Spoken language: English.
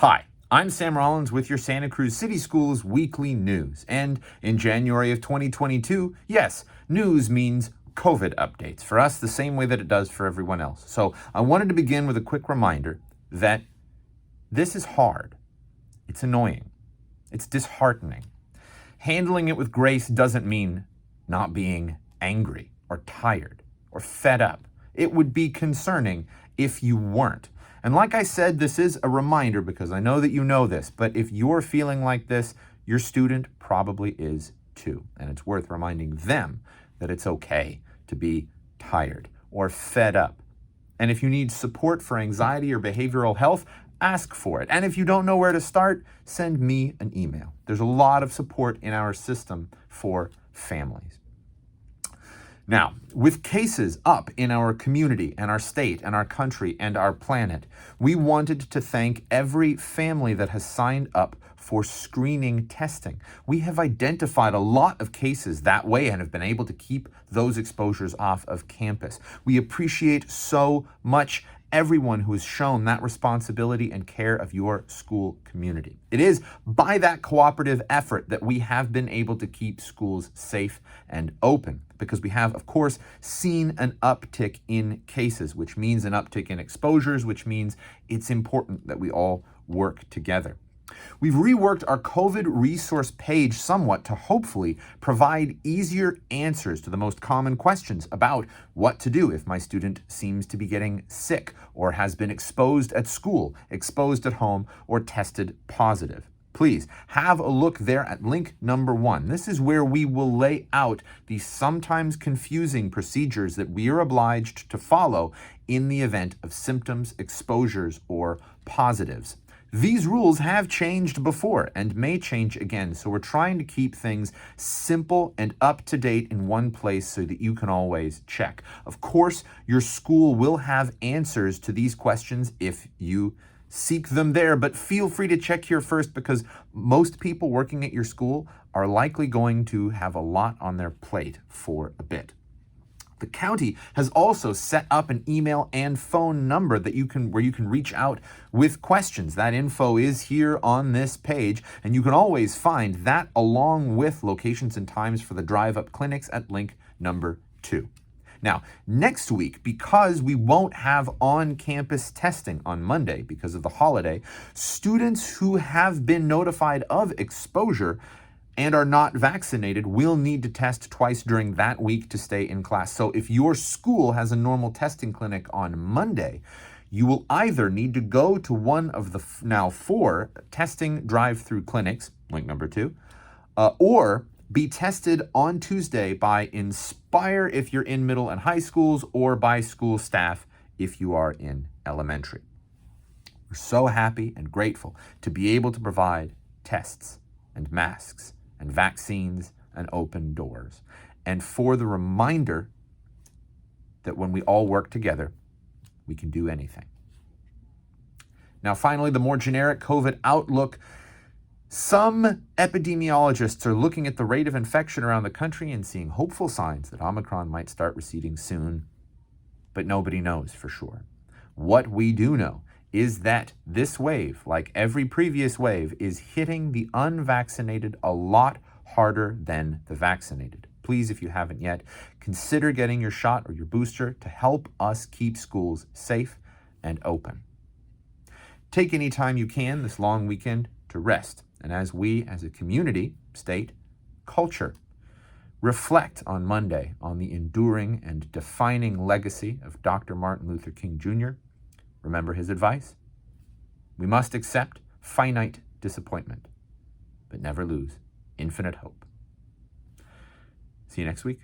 Hi, I'm Sam Rollins with your Santa Cruz City Schools weekly news. And in January of 2022, yes, news means COVID updates for us the same way that it does for everyone else. So I wanted to begin with a quick reminder that this is hard. It's annoying. It's disheartening. Handling it with grace doesn't mean not being angry or tired or fed up. It would be concerning if you weren't. And like I said, this is a reminder because I know that you know this, but if you're feeling like this, your student probably is too. And it's worth reminding them that it's okay to be tired or fed up. And if you need support for anxiety or behavioral health, ask for it. And if you don't know where to start, send me an email. There's a lot of support in our system for families. Now, with cases up in our community and our state and our country and our planet, we wanted to thank every family that has signed up for screening testing. We have identified a lot of cases that way and have been able to keep those exposures off of campus. We appreciate so much everyone who has shown that responsibility and care of your school community. It is by that cooperative effort that we have been able to keep schools safe and open, because we have, of course, seen an uptick in cases, which means an uptick in exposures, which means it's important that we all work together. We've reworked our COVID resource page somewhat to hopefully provide easier answers to the most common questions about what to do if my student seems to be getting sick or has been exposed at school, exposed at home, or tested positive. Please have a look there at link number 1. This is where we will lay out the sometimes confusing procedures that we are obliged to follow in the event of symptoms, exposures, or positives. These rules have changed before and may change again, so we're trying to keep things simple and up to date in one place so that you can always check. Of course, your school will have answers to these questions if you seek them there, but feel free to check here first because most people working at your school are likely going to have a lot on their plate for a bit. The county has also set up an email and phone number where you can reach out with questions. That info is here on this page, and you can always find that along with locations and times for the drive-up clinics at link number 2. Now, next week, because we won't have on-campus testing on Monday because of the holiday, students who have been notified of exposure and are not vaccinated will need to test twice during that week to stay in class. So if your school has a normal testing clinic on Monday, you will either need to go to one of the now 4 testing drive-through clinics, link number 2, or be tested on Tuesday by Inspire if you're in middle and high schools, or by school staff if you are in elementary. We're so happy and grateful to be able to provide tests and masks and vaccines and open doors, and for the reminder that when we all work together, we can do anything. Now, finally, the more generic COVID outlook. Some epidemiologists are looking at the rate of infection around the country and seeing hopeful signs that Omicron might start receding soon, but nobody knows for sure. What we do know is that this wave, like every previous wave, is hitting the unvaccinated a lot harder than the vaccinated. Please, if you haven't yet, consider getting your shot or your booster to help us keep schools safe and open. Take any time you can this long weekend to rest. And as we, as a community, state, culture, reflect on Monday on the enduring and defining legacy of Dr. Martin Luther King Jr., remember his advice? We must accept finite disappointment, but never lose infinite hope. See you next week.